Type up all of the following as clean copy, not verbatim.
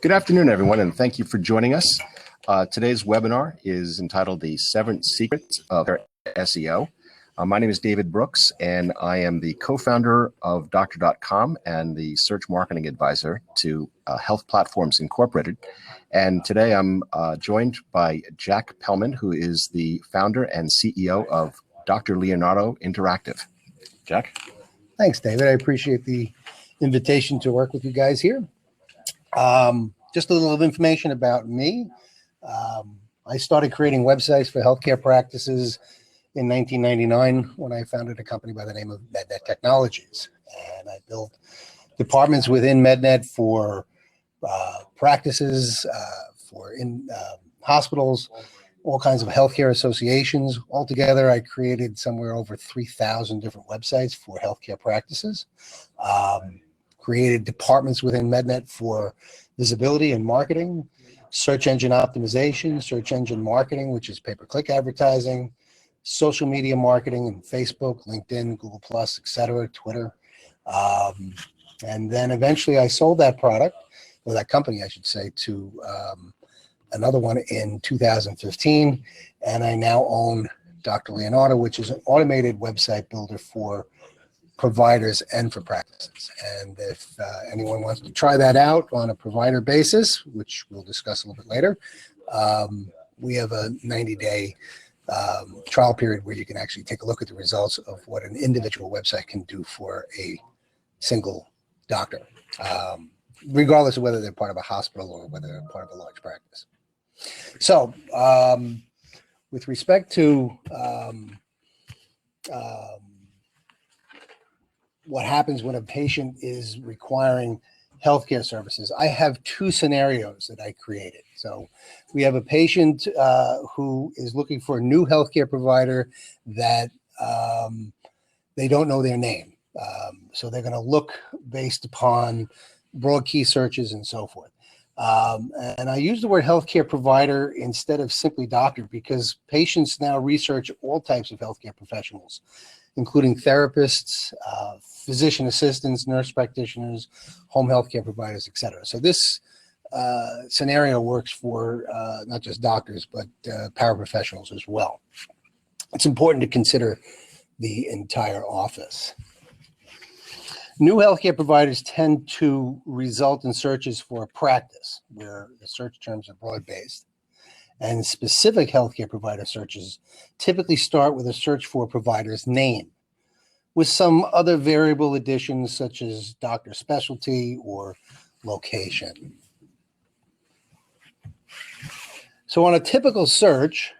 Good afternoon, everyone, and thank you for joining us. Today's webinar is entitled The 7 Secrets of SEO. My name is David Brooks, and I am the co-founder of Doctor.com and the search marketing advisor to Health Platforms Incorporated. And today I'm joined by Jack Pellman, who is the founder and CEO of Dr. Leonardo Interactive. Jack? Thanks, David. I appreciate the invitation to work with you guys here. Just a little information about me. I started creating websites for healthcare practices in 1999 when I founded a company by the name of MedNet Technologies. And I built departments within MedNet for practices, for hospitals, all kinds of healthcare associations. Altogether, I created somewhere over 3,000 different websites for healthcare practices. Created departments within MedNet for visibility and marketing, search engine optimization, search engine marketing, which is pay-per-click advertising, social media marketing and Facebook, LinkedIn, Google+, etc., Twitter. And then eventually I sold that product, or that company, I should say, to another one in 2015. And I now own Dr. Leonardo, which is an automated website builder for providers and for practices. And if anyone wants to try that out on a provider basis, which we'll discuss a little bit later, we have a 90-day trial period where you can actually take a look at the results of what an individual website can do for a single doctor, regardless of whether they're part of a hospital or whether they're part of a large practice. So with respect to what happens when a patient is requiring healthcare services, I have two scenarios that I created. So we have a patient who is looking for a new healthcare provider that they don't know their name. So they're going to look based upon broad key searches and so forth. And I use the word healthcare provider instead of simply doctor because patients now research all types of healthcare professionals, including therapists, physician assistants, nurse practitioners, home healthcare providers, etc. So this scenario works for not just doctors, but paraprofessionals as well. It's important to consider the entire office. New healthcare providers tend to result in searches for a practice where the search terms are broad-based. And specific healthcare provider searches typically start with a search for a provider's name, with some other variable additions such as doctor specialty or location. So on a typical search,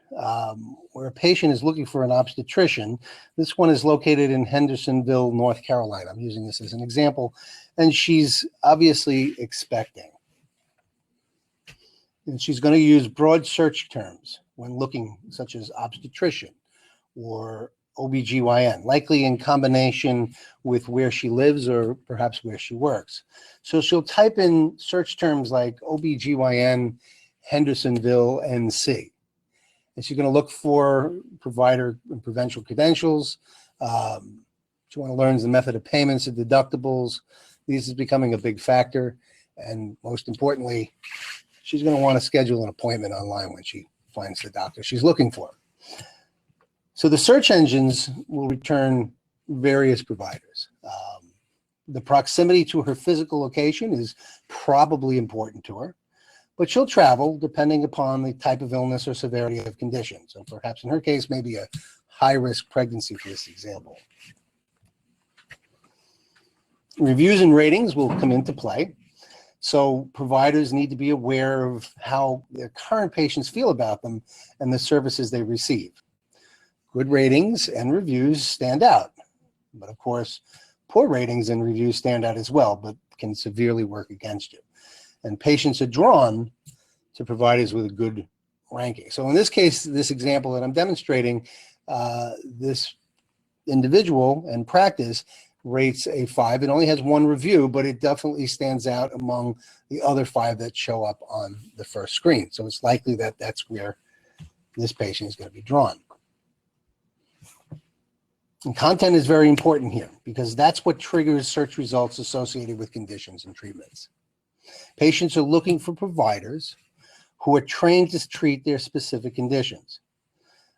where a patient is looking for an obstetrician, this one is located in Hendersonville, North Carolina. I'm using this as an example, and she's obviously expecting. And she's going to use broad search terms when looking, such as obstetrician or OBGYN, likely in combination with where she lives or perhaps where she works. So she'll type in search terms like OBGYN, Hendersonville, NC. And she's going to look for provider and provincial credentials. She want to learn the method of payments and deductibles. This is becoming a big factor. And most importantly, she's going to want to schedule an appointment online when she finds the doctor she's looking for. So the search engines will return various providers. The proximity to her physical location is probably important to her, but she'll travel depending upon the type of illness or severity of condition. So perhaps in her case, maybe a high-risk pregnancy for this example. Reviews and ratings will come into play. So providers need to be aware of how their current patients feel about them and the services they receive. Good ratings and reviews stand out, but of course, poor ratings and reviews stand out as well, but can severely work against you. And patients are drawn to providers with a good ranking. So in this case, this example that I'm demonstrating, this individual and practice rates a 5. It only has one review, but it definitely stands out among the other 5 that show up on the first screen. So it's likely that that's where this patient is going to be drawn. And content is very important here because that's what triggers search results associated with conditions and treatments. Patients are looking for providers who are trained to treat their specific conditions.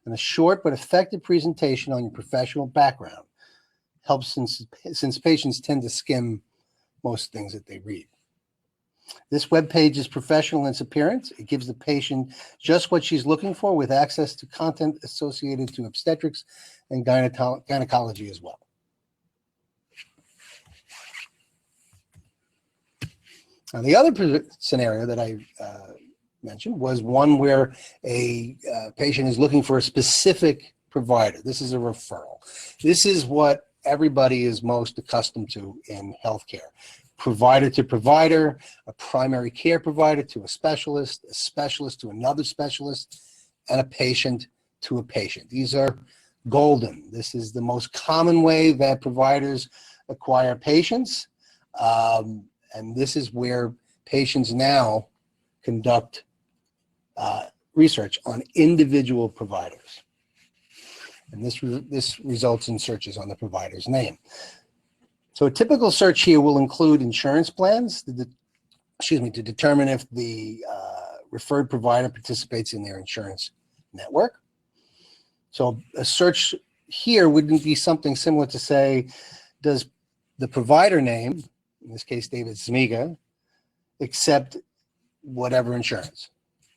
And a short but effective presentation on your professional background helps since patients tend to skim most things that they read. This web page is professional in its appearance. It gives the patient just what she's looking for with access to content associated to obstetrics and gynecology as well. Now, the other scenario that I mentioned was one where a patient is looking for a specific provider. This is a referral. This is what everybody is most accustomed to in healthcare. Provider to provider, a primary care provider to a specialist to another specialist, and a patient to a patient. These are golden. This is the most common way that providers acquire patients. And this is where patients now conduct research on individual providers. And this results in searches on the provider's name. So a typical search here will include insurance plans, to determine if the referred provider participates in their insurance network. So a search here wouldn't be something similar to say, does the provider name, in this case David Smiga, accept whatever insurance?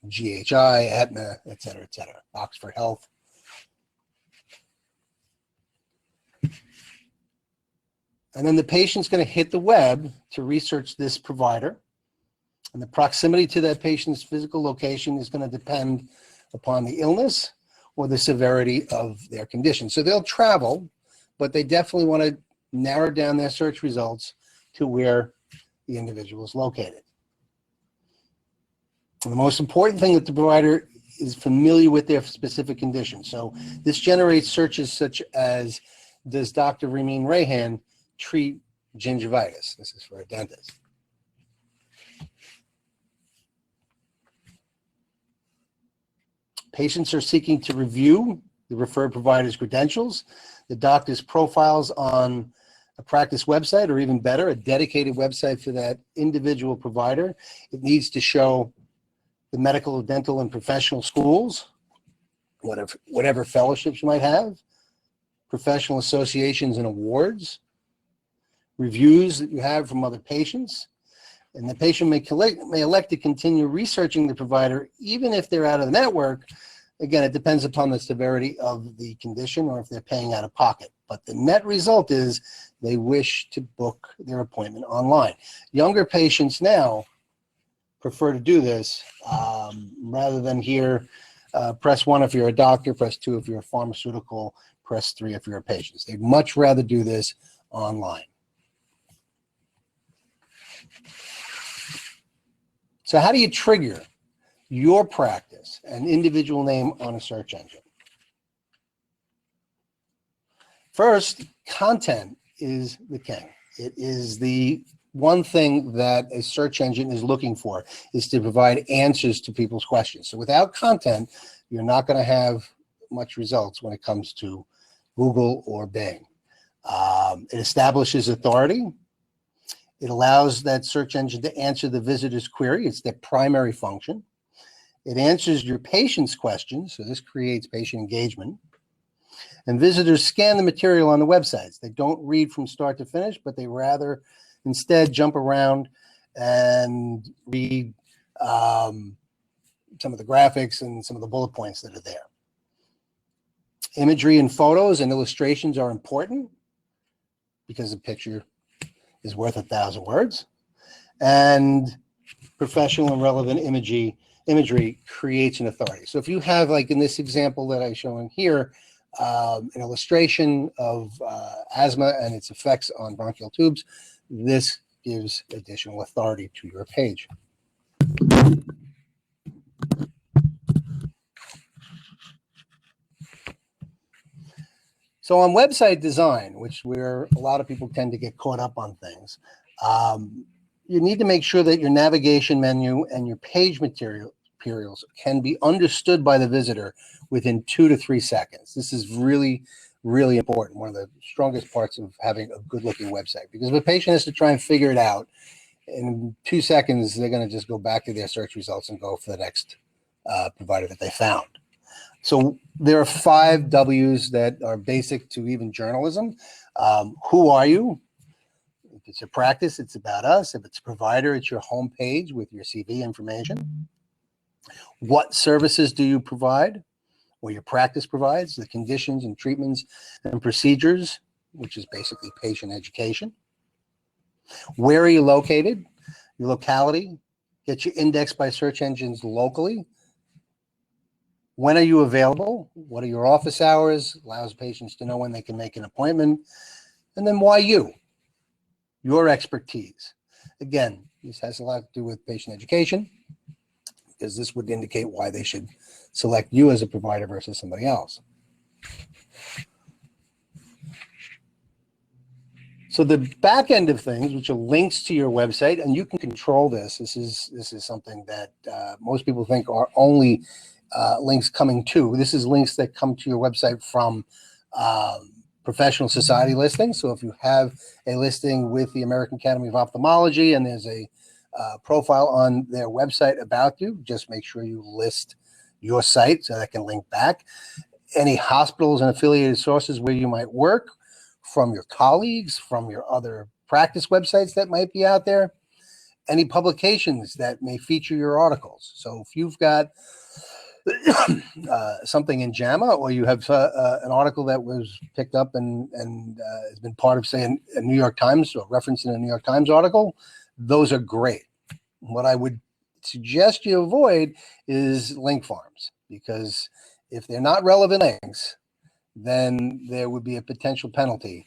GHI, Aetna, et cetera, Oxford Health. And then the patient's going to hit the web to research this provider. And the proximity to that patient's physical location is going to depend upon the illness or the severity of their condition. So they'll travel, but they definitely want to narrow down their search results to where the individual is located. And the most important thing that the provider is familiar with their specific condition. So this generates searches such as, does Dr. Ramin Rayhan treat gingivitis? This is for a dentist. Patients are seeking to review the referred provider's credentials, the doctor's profiles on a practice website, or even better, a dedicated website for that individual provider. It needs to show the medical, dental, and professional schools, whatever fellowships you might have, professional associations and awards, reviews that you have from other patients, and the patient may elect to continue researching the provider even if they're out of the network. Again, it depends upon the severity of the condition or if they're paying out of pocket. But the net result is they wish to book their appointment online. Younger patients now prefer to do this rather than here, press 1 if you're a doctor, press 2 if you're a pharmaceutical, press 3 if you're a patient. They'd much rather do this online. So how do you trigger your practice and individual name on a search engine? First, content is the king. It is the one thing that a search engine is looking for, is to provide answers to people's questions. So without content, you're not going to have much results when it comes to Google or Bing. It establishes authority. It allows that search engine to answer the visitor's query. It's their primary function. It answers your patient's questions, so this creates patient engagement. And visitors scan the material on the websites. They don't read from start to finish, but they rather instead jump around and read some of the graphics and some of the bullet points that are there. Imagery and photos and illustrations are important because a picture is worth 1,000 words. And professional and relevant imagery creates an authority. So if you have, like in this example that I'm showing here, an illustration of asthma and its effects on bronchial tubes, this gives additional authority to your page. So on website design, which where a lot of people tend to get caught up on things, you need to make sure that your navigation menu and your page materials can be understood by the visitor within 2 to 3 seconds. This is really, really important. One of the strongest parts of having a good looking website, because if a patient has to try and figure it out in 2 seconds, they're going to just go back to their search results and go for the next provider that they found. So there are 5 W's that are basic to even journalism. Who are you? If it's a practice, it's about us. If it's a provider, it's your homepage with your CV information. What services do you provide, or your practice provides? The conditions and treatments and procedures, which is basically patient education. Where are you located? Your locality. Get you indexed by search engines locally. When are you available? What are your office hours? Allows patients to know when they can make an appointment. And then why you? Your expertise. Again, this has a lot to do with patient education, because this would indicate why they should select you as a provider versus somebody else. So the back end of things, which are links to your website, and you can control this. This is something that most people think are only links coming to. This is links that come to your website from professional society listings. So if you have a listing with the American Academy of Ophthalmology and there's a profile on their website about you, just make sure you list your site so that can link back. Any hospitals and affiliated sources where you might work, from your colleagues, from your other practice websites that might be out there, any publications that may feature your articles. So if you've got something in JAMA, or you have an article that was picked up and has been part of, say, a New York Times, or referenced in a New York Times article, those are great. What I would suggest you avoid is link farms, because if they're not relevant links, then there would be a potential penalty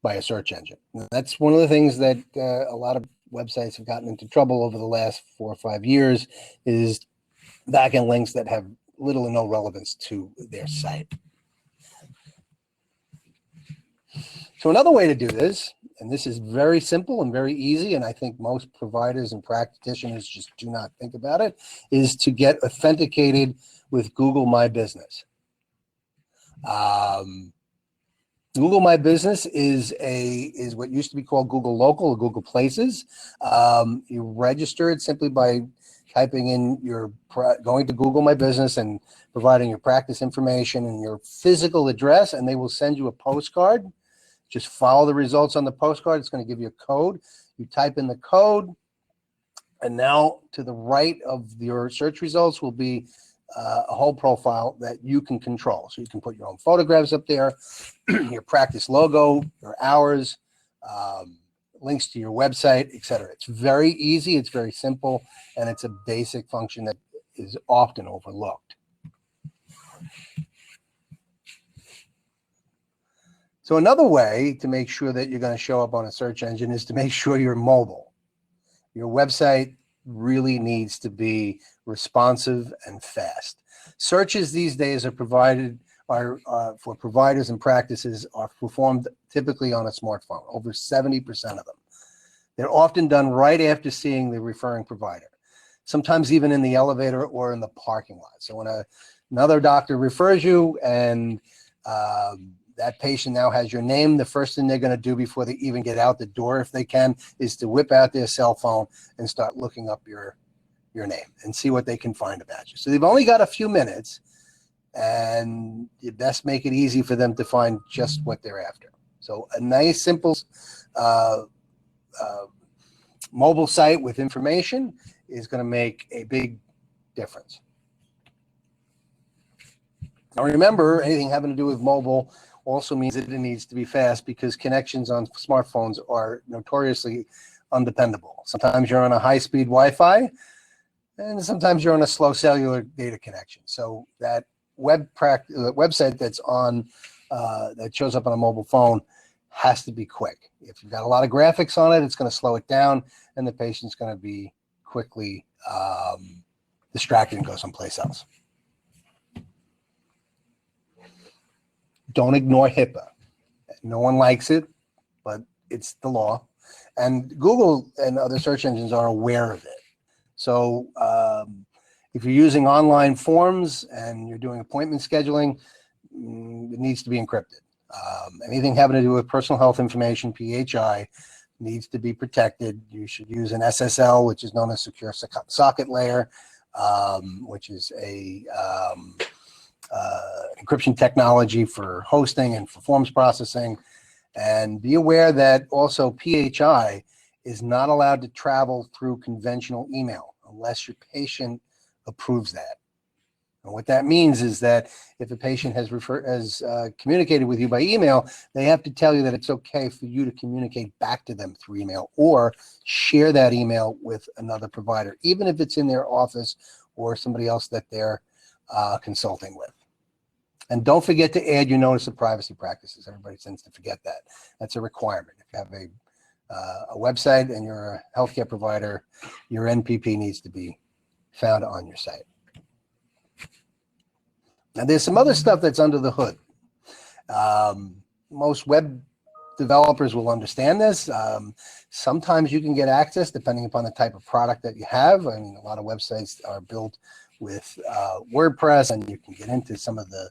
by a search engine. That's one of the things that a lot of websites have gotten into trouble over the last 4 or 5 years, is back-end links that have little or no relevance to their site. So another way to do this, and this is very simple and very easy, and I think most providers and practitioners just do not think about it, is to get authenticated with Google My Business. Google My Business is what used to be called Google Local or Google Places. You register it simply by typing in going to Google My Business and providing your practice information and your physical address, and they will send you a postcard. Just follow the results on the postcard. It's going to give you a code. You type in the code, and now to the right of your search results will be a whole profile that you can control. So you can put your own photographs up there, your practice logo, your hours, links to your website, etc. It's very easy, it's very simple, and it's a basic function that is often overlooked. So another way to make sure that you're going to show up on a search engine is to make sure you're mobile. Your website really needs to be responsive and fast. Searches these days are for providers and practices are performed typically on a smartphone, over 70% of them. They're often done right after seeing the referring provider, sometimes even in the elevator or in the parking lot. So when another doctor refers you and that patient now has your name, the first thing they're going to do before they even get out the door, if they can, is to whip out their cell phone and start looking up your name and see what they can find about you. So they've only got a few minutes, and you best make it easy for them to find just what they're after. So a nice, simple mobile site with information is going to make a big difference. Now remember, anything having to do with mobile also means that it needs to be fast, because connections on smartphones are notoriously undependable. Sometimes you're on a high-speed Wi-Fi, and sometimes you're on a slow cellular data connection. So that website that's on that shows up on a mobile phone has to be quick. If you've got a lot of graphics on it, it's going to slow it down, and the patient's going to be quickly distracted and go someplace else. Don't ignore HIPAA. No one likes it, but it's the law. And Google and other search engines are aware of it. So if you're using online forms and you're doing appointment scheduling, it needs to be encrypted. Anything having to do with personal health information, PHI, needs to be protected. You should use an SSL, which is known as Secure Socket Layer, which is a encryption technology for hosting and for forms processing. And be aware that also PHI is not allowed to travel through conventional email unless your patient approves that. And what that means is that if a patient has communicated with you by email, they have to tell you that it's okay for you to communicate back to them through email or share that email with another provider, even if it's in their office or somebody else that they're consulting with. And don't forget to add your notice of privacy practices. Everybody tends to forget that. That's a requirement. If you have a website and you're a healthcare provider, your NPP needs to be found on your site. Now, there's some other stuff that's under the hood. Most web developers will understand this. Sometimes you can get access depending upon the type of product that you have. I mean, a lot of websites are built with WordPress, and you can get into some of the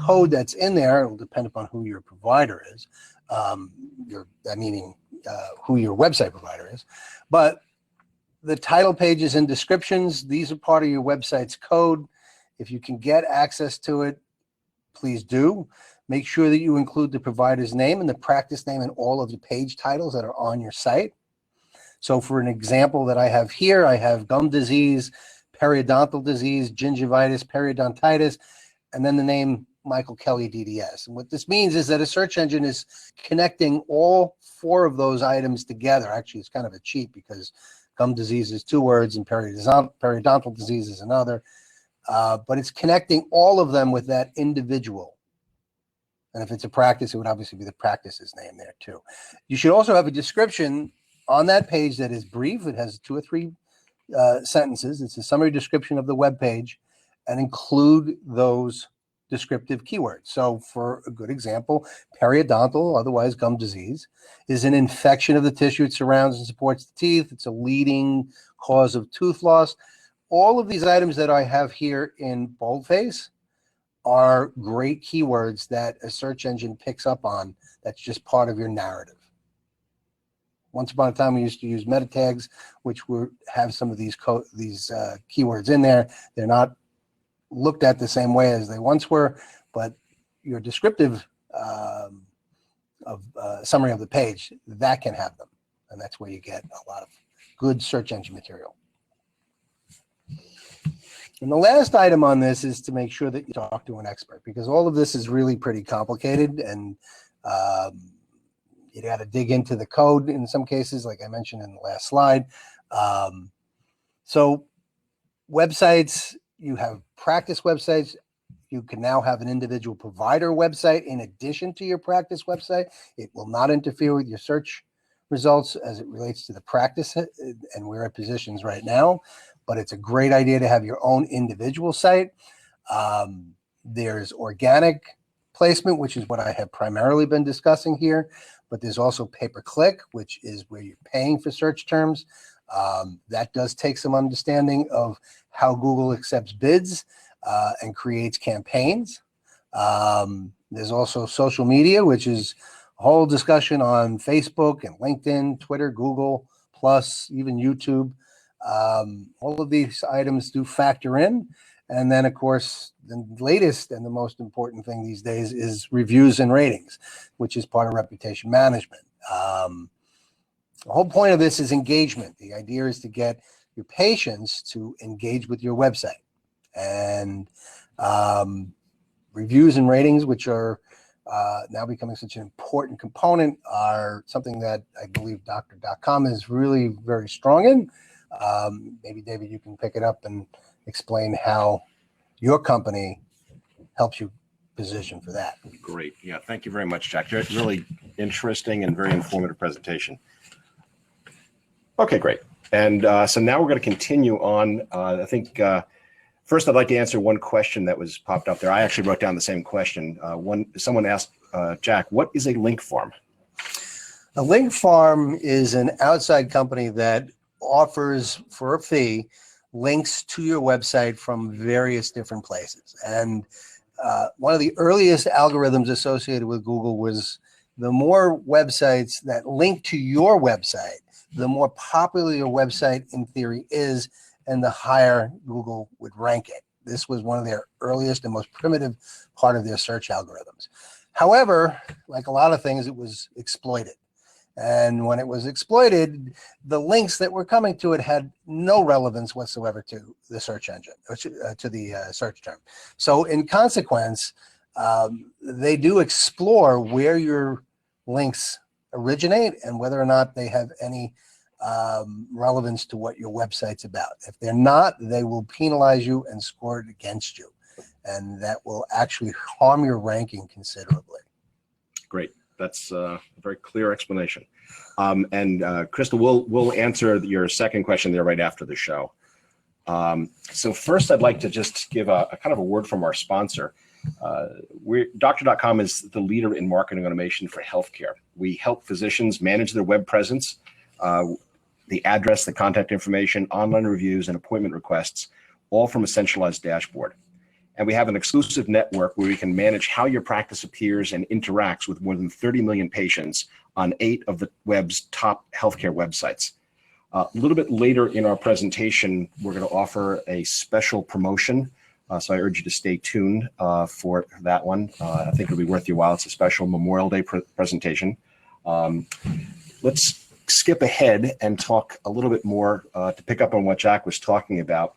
code that's in there. It will depend upon who your provider is, meaning who your website provider is. But the title pages and descriptions, these are part of your website's code. If you can get access to it, please do. Make sure that you include the provider's name and the practice name in all of the page titles that are on your site. So for an example that I have here, I have gum disease, periodontal disease, gingivitis, periodontitis, and then the name Michael Kelly DDS. And what this means is that a search engine is connecting all 4 of those items together. Actually, it's kind of a cheat because gum disease is 2 words and periodontal disease is another. But it's connecting all of them with that individual. And if it's a practice, it would obviously be the practice's name there too. You should also have a description on that page that is brief. It has 2 or 3 sentences. It's a summary description of the web page, and include those descriptive keywords. So for a good example, periodontal, otherwise gum disease, is an infection of the tissue. It surrounds and supports the teeth. It's a leading cause of tooth loss. All of these items that I have here in boldface are great keywords that a search engine picks up on. That's just part of your narrative. Once upon a time, we used to use meta tags, which have some of these keywords in there. They're not looked at the same way as they once were, but your descriptive summary of the page, that can have them. And that's where you get a lot of good search engine material. And the last item on this is to make sure that you talk to an expert, because all of this is really pretty complicated, and you got to dig into the code in some cases, like I mentioned in the last slide. So websites, you have practice websites. You can now have an individual provider website in addition to your practice website. It will not interfere with your search results as it relates to the practice and where it positions right now. But it's a great idea to have your own individual site. There's organic placement, which is what I have primarily been discussing here, but there's also pay-per-click, which is where you're paying for search terms. That does take some understanding of how Google accepts bids and creates campaigns. There's also social media, which is a whole discussion on Facebook and LinkedIn, Twitter, Google, plus even YouTube. All of these items do factor in. And then, of course, the latest and the most important thing these days is reviews and ratings, which is part of reputation management. The whole point of this is engagement. The idea is to get your patients to engage with your website. And reviews and ratings, which are now becoming such an important component, are something that I believe Doctor.com is really very strong in. Maybe, David, you can pick it up and explain how your company helps you position for that. Great. Yeah, thank you very much, Jack. Really interesting and very informative presentation. Okay, great. And so now we're going to continue on. I think first I'd like to answer one question that was popped up there. I actually wrote down the same question. Someone asked, Jack, what is a link farm? A link farm is an outside company that offers, for a fee, links to your website from various different places. And one of the earliest algorithms associated with Google was the more websites that link to your website, the more popular your website in theory is, and the higher Google would rank it. This was one of their earliest and most primitive part of their search algorithms. However, like a lot of things, it was exploited. And when it was exploited, the links that were coming to it had no relevance whatsoever to the search engine, or to the search term. So in consequence, they do explore where your links originate and whether or not they have any relevance to what your website's about. If they're not, they will penalize you and score it against you. And that will actually harm your ranking considerably. Great. That's a very clear explanation. Crystal, we'll answer your second question there right after the show. So first, I'd like to just give a kind of a word from our sponsor. Doctor.com is the leader in marketing automation for healthcare. We help physicians manage their web presence, the address, the contact information, online reviews, and appointment requests, all from a centralized dashboard. And we have an exclusive network where we can manage how your practice appears and interacts with more than 30 million patients on 8 of the web's top healthcare websites. A little bit later in our presentation, we're going to offer a special promotion. So I urge you to stay tuned for that one. I think it'll be worth your while. It's a special Memorial Day presentation. Let's skip ahead and talk a little bit more to pick up on what Jack was talking about.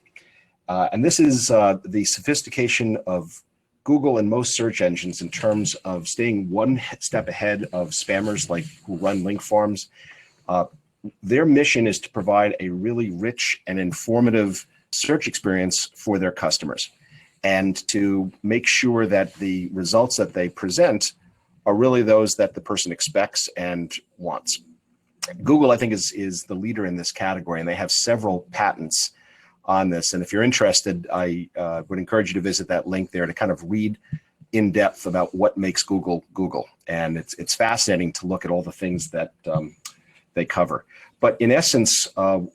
And this is the sophistication of Google and most search engines in terms of staying one step ahead of spammers like who run link farms. Their mission is to provide a really rich and informative search experience for their customers, and to make sure that the results that they present are really those that the person expects and wants. Google, I think, is the leader in this category, and they have several patents on this. And if you're interested, I would encourage you to visit that link there to kind of read in depth about what makes Google Google. And it's fascinating to look at all the things that they cover. But in essence,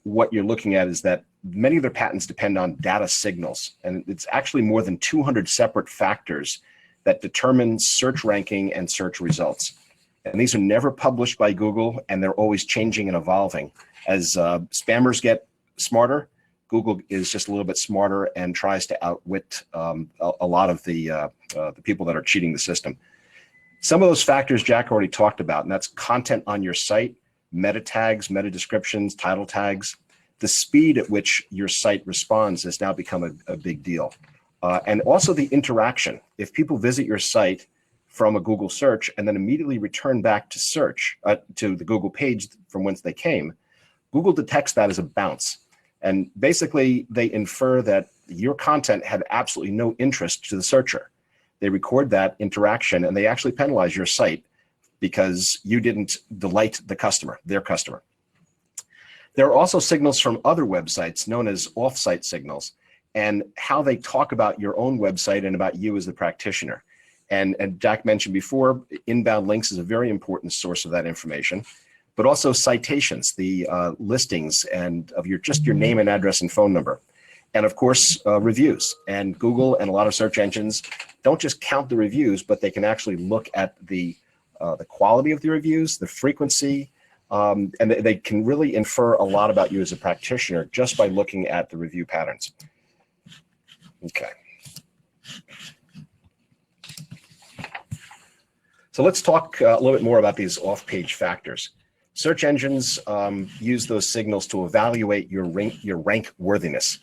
what you're looking at is that many of their patents depend on data signals. And it's actually more than 200 separate factors that determine search ranking and search results. And these are never published by Google, and they're always changing and evolving. As spammers get smarter, Google is just a little bit smarter and tries to outwit a lot of the people that are cheating the system. Some of those factors Jack already talked about, and that's content on your site, meta tags, meta descriptions, title tags. The speed at which your site responds has now become a big deal. And also the interaction. If people visit your site from a Google search and then immediately return back to search, to the Google page from whence they came, Google detects that as a bounce. And basically, they infer that your content had absolutely no interest to the searcher. They record that interaction, and they actually penalize your site because you didn't delight the customer, their customer. There are also signals from other websites known as off-site signals, and how they talk about your own website and about you as the practitioner. And Jack mentioned before, inbound links is a very important source of that information, but also citations, the listings and of just your name and address and phone number. And of course, reviews. And Google and a lot of search engines don't just count the reviews, but they can actually look at the quality of the reviews, the frequency, and they can really infer a lot about you as a practitioner just by looking at the review patterns. Okay. So let's talk a little bit more about these off-page factors. Search engines use those signals to evaluate your rank worthiness.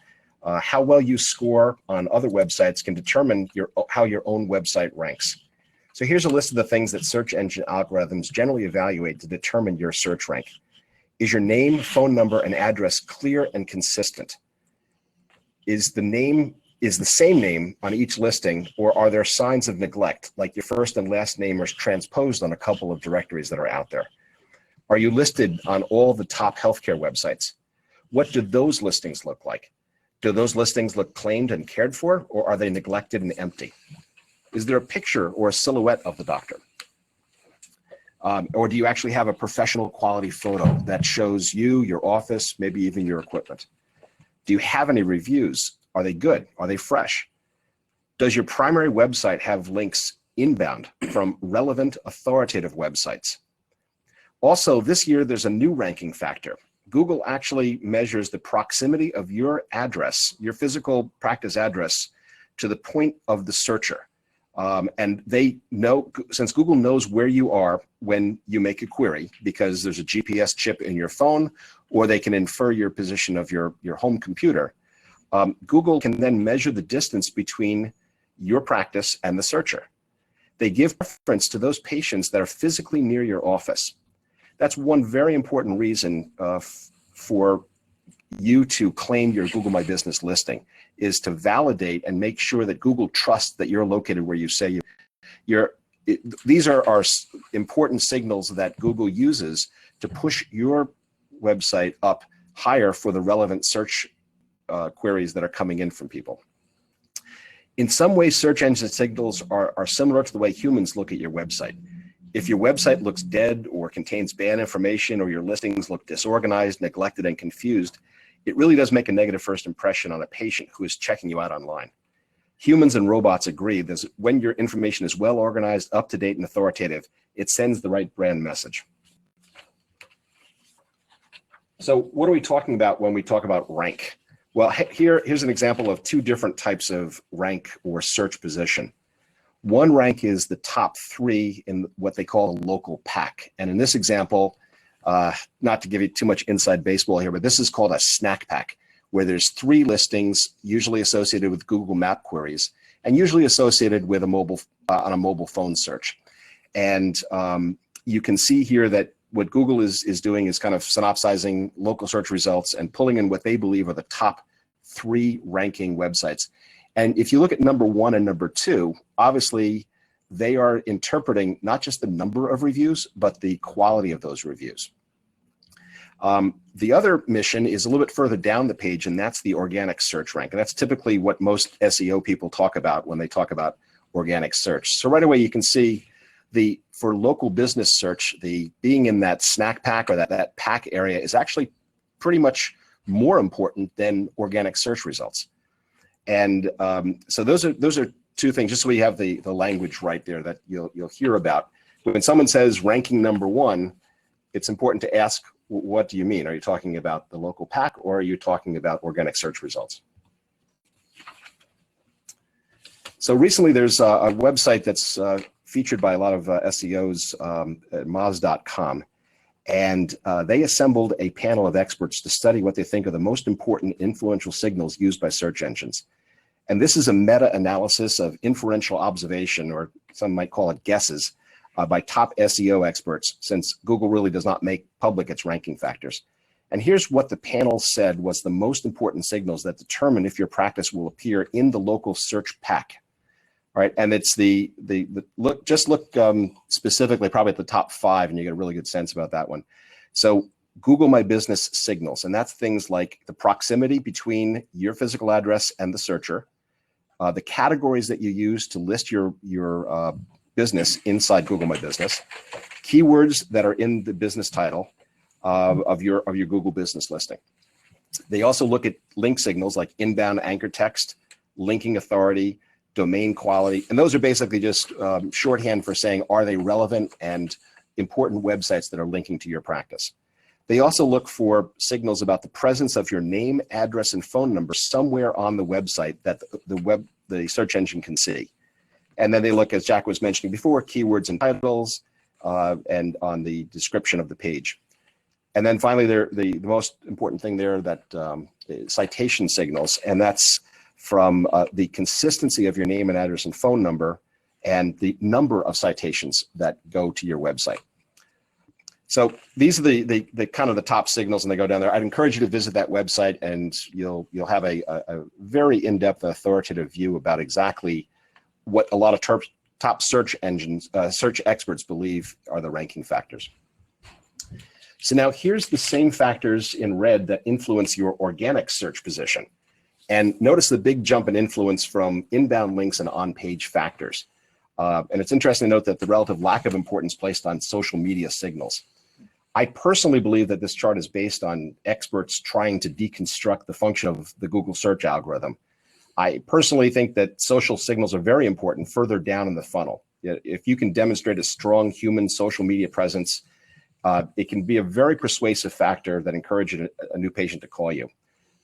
How well you score on other websites can determine how your own website ranks. So here's a list of the things that search engine algorithms generally evaluate to determine your search rank. Is your name, phone number, and address clear and consistent? Is the same name on each listing, or are there signs of neglect, like your first and last name are transposed on a couple of directories that are out there? Are you listed on all the top healthcare websites? What do those listings look like? Do those listings look claimed and cared for, or are they neglected and empty? Is there a picture or a silhouette of the doctor? Or do you actually have a professional quality photo that shows you, your office, maybe even your equipment? Do you have any reviews? Are they good? Are they fresh? Does your primary website have links inbound from relevant authoritative websites. Also, this year, there's a new ranking factor. Google actually measures the proximity of your address, your physical practice address, to the point of the searcher. And they know, since Google knows where you are when you make a query, because there's a GPS chip in your phone, or they can infer your position of your home computer, Google can then measure the distance between your practice and the searcher. They give preference to those patients that are physically near your office. That's one very important reason for you to claim your Google My Business listing, is to validate and make sure that Google trusts that you're located where you say you're. These are important signals that Google uses to push your website up higher for the relevant search queries that are coming in from people. In some ways, search engine signals are similar to the way humans look at your website. If your website looks dead or contains bad information, or your listings look disorganized, neglected, and confused, it really does make a negative first impression on a patient who is checking you out online. Humans and robots agree that when your information is well organized, up to date, and authoritative, it sends the right brand message. So what are we talking about when we talk about rank? Well, here's an example of two different types of rank or search position. One rank is the top 3 in what they call a local pack. And in this example, not to give you too much inside baseball here, but this is called a snack pack, where there's 3 listings, usually associated with Google Map queries, and usually associated with a mobile on a mobile phone search. And you can see here that what Google is doing is kind of synopsizing local search results and pulling in what they believe are the top 3 ranking websites. And if you look at number 1 and number 2, obviously they are interpreting not just the number of reviews, but the quality of those reviews. The other mission is a little bit further down the page, and that's the organic search rank. And that's typically what most SEO people talk about when they talk about organic search. So right away, you can see for local business search, the being in that snack pack or that pack area is actually pretty much more important than organic search results. And so those are 2 things, just so we have the language right there that you'll hear about. When someone says ranking number 1, it's important to ask, what do you mean? Are you talking about the local pack, or are you talking about organic search results? So recently there's a website that's featured by a lot of SEOs at Moz.com. And they assembled a panel of experts to study what they think are the most important influential signals used by search engines. And this is a meta-analysis of inferential observation, or some might call it guesses, by top SEO experts, since Google really does not make public its ranking factors. And here's what the panel said was the most important signals that determine if your practice will appear in the local search pack. All right, and it's look specifically probably at the top 5, and you get a really good sense about that one. So Google My Business signals, and that's things like the proximity between your physical address and the searcher, the categories that you use to list your business inside Google My Business, keywords that are in the business title of your Google business listing. They also look at link signals like inbound anchor text, linking authority, domain quality, and those are basically just shorthand for saying, are they relevant and important websites that are linking to your practice. They also look for signals about the presence of your name, address, and phone number somewhere on the website that the search engine can see. And then they look, as Jack was mentioning before, keywords and titles, and on the description of the page. And then finally, the most important thing there, that citation signals, and that's from the consistency of your name and address and phone number, and the number of citations that go to your website. So these are the kind of the top signals, and they go down there. I'd encourage you to visit that website, and you'll have a very in-depth, authoritative view about exactly what a lot of top search engines, search experts believe are the ranking factors. So now here's the same factors in red that influence your organic search position. And notice the big jump in influence from inbound links and on-page factors. And it's interesting to note that the relative lack of importance placed on social media signals. I personally believe that this chart is based on experts trying to deconstruct the function of the Google search algorithm. I personally think that social signals are very important further down in the funnel. If you can demonstrate a strong human social media presence, it can be a very persuasive factor that encourages a new patient to call you.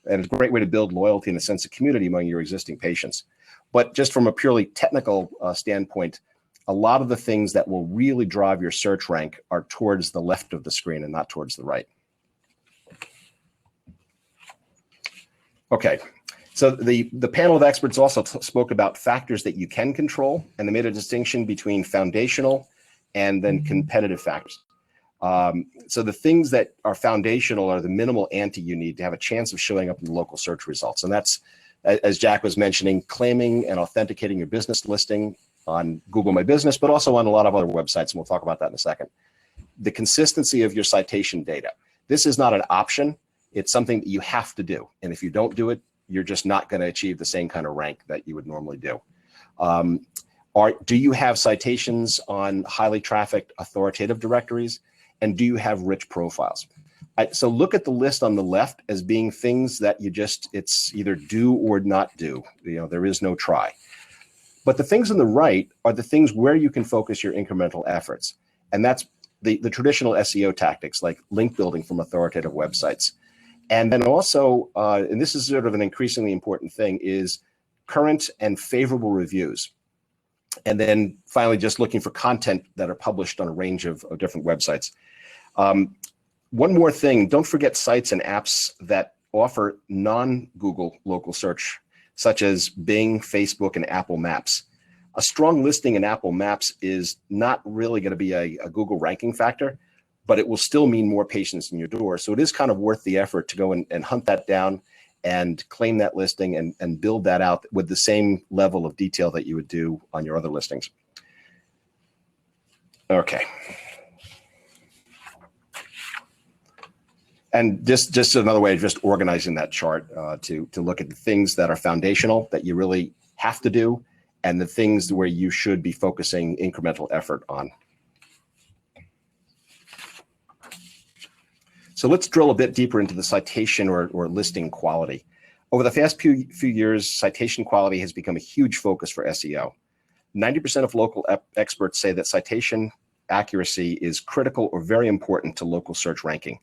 And it's a great way to build loyalty and a sense of community among your existing patients. But just from a purely technical standpoint, a lot of the things that will really drive your search rank are towards the left of the screen and not towards the right. Okay, so the panel of experts also spoke about factors that you can control, and they made a distinction between foundational and then competitive factors. So the things that are foundational are the minimal ante you need to have a chance of showing up in the local search results. And that's, as Jack was mentioning, claiming and authenticating your business listing on Google My Business, but also on a lot of other websites, and we'll talk about that in a second. The consistency of your citation data. This is not an option. It's something that you have to do. And if you don't do it, you're just not going to achieve the same kind of rank that you would normally do. Do you have citations on highly trafficked authoritative directories? And do you have rich profiles? So look at the list on the left as being things that it's either do or not do. There is no try. But the things on the right are the things where you can focus your incremental efforts. And that's the traditional SEO tactics like link building from authoritative websites. And then also, and this is sort of an increasingly important thing, is current and favorable reviews. And then finally, just looking for content that are published on a range of different websites. One more thing, don't forget sites and apps that offer non-Google local search, such as Bing, Facebook, and Apple Maps. A strong listing in Apple Maps is not really going to be a Google ranking factor, but it will still mean more patients in your door. So it is kind of worth the effort to go and hunt that down and claim that listing and build that out with the same level of detail that you would do on your other listings. Okay. And just another way of just organizing that chart to look at the things that are foundational that you really have to do and the things where you should be focusing incremental effort on. So let's drill a bit deeper into the citation or listing quality. Over the past few years, citation quality has become a huge focus for SEO. 90% of local experts say that citation accuracy is critical or very important to local search ranking.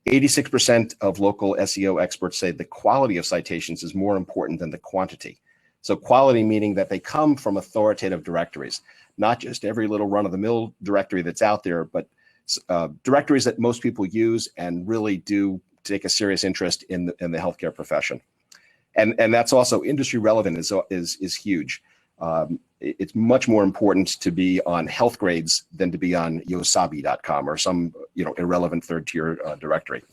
86% of local SEO experts say the quality of citations is more important than the quantity. So quality meaning that they come from authoritative directories, not just every little run-of-the-mill directory that's out there, but directories that most people use and really do take a serious interest in the healthcare profession. And that's also industry relevant is huge. It's much more important to be on Health Grades than to be on yosabi.com or some irrelevant third-tier directory.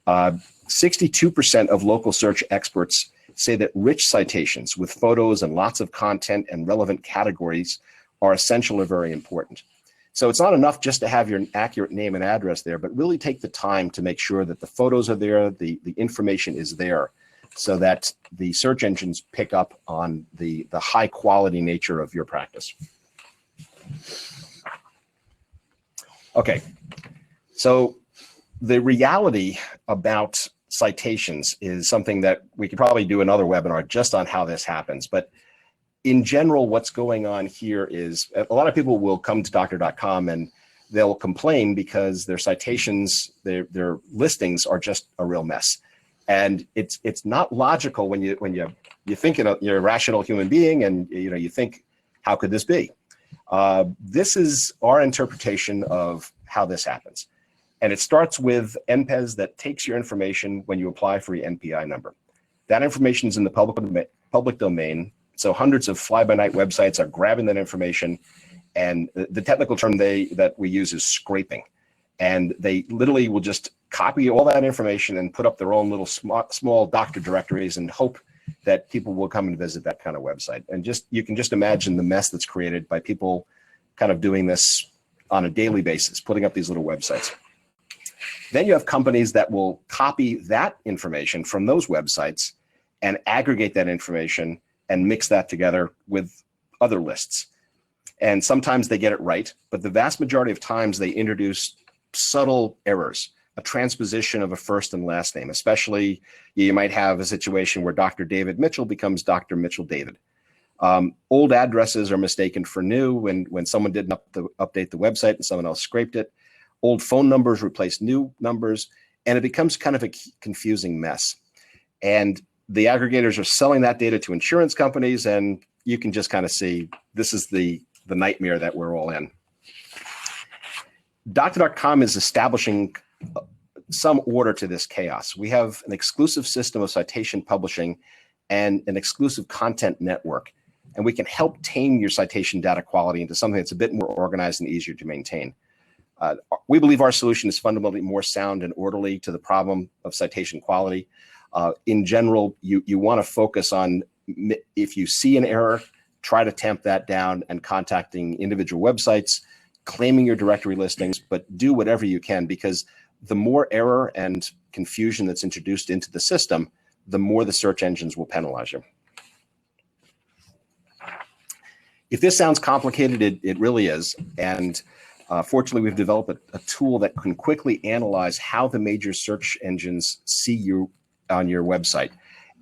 62% of local search experts say that rich citations with photos and lots of content and relevant categories are essential or very important. So it's not enough just to have your accurate name and address there, but really take the time to make sure that the photos are there, the information is there, so that the search engines pick up on the high quality nature of your practice. Okay, so the reality about citations is something that we could probably do another webinar just on how this happens. But in general, what's going on here is a lot of people will come to doctor.com and they'll complain because their citations, their listings are just a real mess. And it's not logical when you think you're a rational human being and you think, how could this be? This is our interpretation of how this happens. And it starts with NPES that takes your information when you apply for your NPI number. That information is in the public domain. So hundreds of fly-by-night websites are grabbing that information, and the technical term that we use is scraping. And they literally will just copy all that information and put up their own little small doctor directories and hope that people will come and visit that kind of website. And you can just imagine the mess that's created by people kind of doing this on a daily basis, putting up these little websites. Then you have companies that will copy that information from those websites and aggregate that information and mix that together with other lists. And sometimes they get it right, but the vast majority of times they introduce subtle errors, a transposition of a first and last name. Especially, you might have a situation where Dr. David Mitchell becomes Dr. Mitchell David. Old addresses are mistaken for new when someone didn't update the website and someone else scraped it. Old phone numbers replace new numbers, and it becomes kind of a confusing mess. And the aggregators are selling that data to insurance companies, and you can just kind of see this is the nightmare that we're all in. Doctor.com is establishing some order to this chaos. We have an exclusive system of citation publishing and an exclusive content network, and we can help tame your citation data quality into something that's a bit more organized and easier to maintain. We believe our solution is fundamentally more sound and orderly to the problem of citation quality. In general, you want to focus on, if you see an error, try to tamp that down and contacting individual websites, claiming your directory listings, but do whatever you can, because the more error and confusion that's introduced into the system, the more the search engines will penalize you. If this sounds complicated, it really is. And fortunately, we've developed a tool that can quickly analyze how the major search engines see you on your website.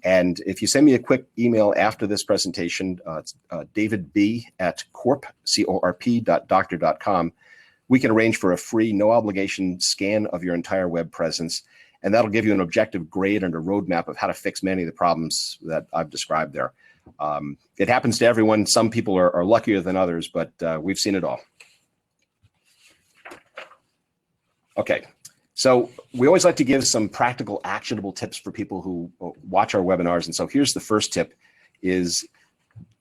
And if you send me a quick email after this presentation, it's davidb@corp.doctor.com, we can arrange for a free, no obligation scan of your entire web presence. And that'll give you an objective grade and a roadmap of how to fix many of the problems that I've described there. It happens to everyone. Some people are luckier than others, but we've seen it all. Okay. So we always like to give some practical, actionable tips for people who watch our webinars. And so here's the first tip is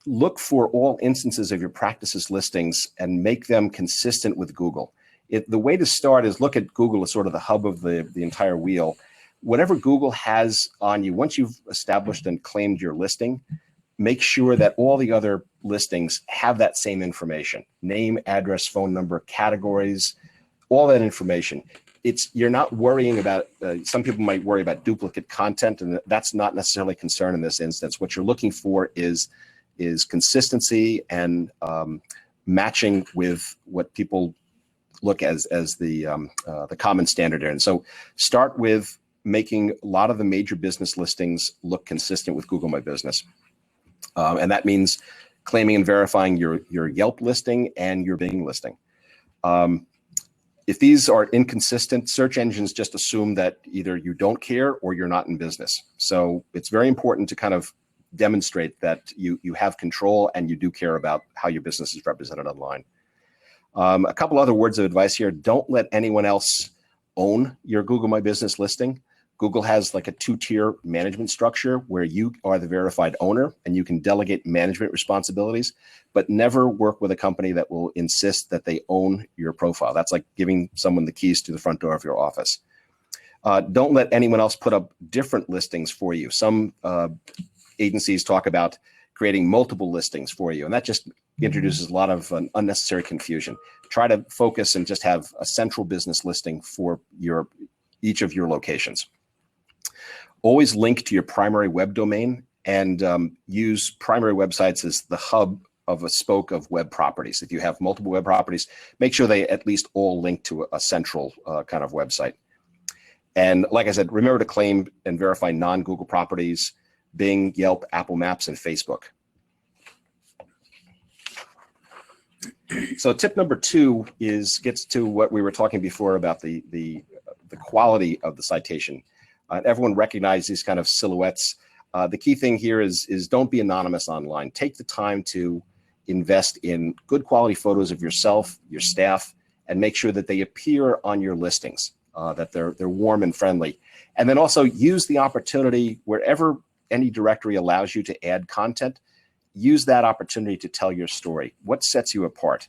look for all instances of your practice's listings and make them consistent with Google. The way to start is look at Google as sort of the hub of the entire wheel. Whatever Google has on you, once you've established and claimed your listing, make sure that all the other listings have that same information: name, address, phone number, categories, all that information. You're not worrying about, some people might worry about duplicate content, and that's not necessarily a concern in this instance. What you're looking for is consistency and matching with what people look as the common standard there. And so start with making a lot of the major business listings look consistent with Google My Business. And that means claiming and verifying your Yelp listing and your Bing listing. If these are inconsistent, search engines just assume that either you don't care or you're not in business. So it's very important to kind of demonstrate that you have control and you do care about how your business is represented online. A couple other words of advice here: don't let anyone else own your Google My Business listing. Google has like a two-tier management structure where you are the verified owner and you can delegate management responsibilities, but never work with a company that will insist that they own your profile. That's like giving someone the keys to the front door of your office. Don't let anyone else put up different listings for you. Some agencies talk about creating multiple listings for you, and that just introduces a lot of unnecessary confusion. Try to focus and just have a central business listing for each of your locations. Always link to your primary web domain and use primary websites as the hub of a spoke of web properties. If you have multiple web properties, make sure they at least all link to a central kind of website. And like I said, remember to claim and verify non-Google properties: Bing, Yelp, Apple Maps, and Facebook. So tip number 2 gets to what we were talking before about the quality of the citation. Everyone recognizes these kind of silhouettes. The key thing here is don't be anonymous online. Take the time to invest in good quality photos of yourself, your staff, and make sure that they appear on your listings, that they're warm and friendly. And then also use the opportunity wherever any directory allows you to add content. Use that opportunity to tell your story. What sets you apart?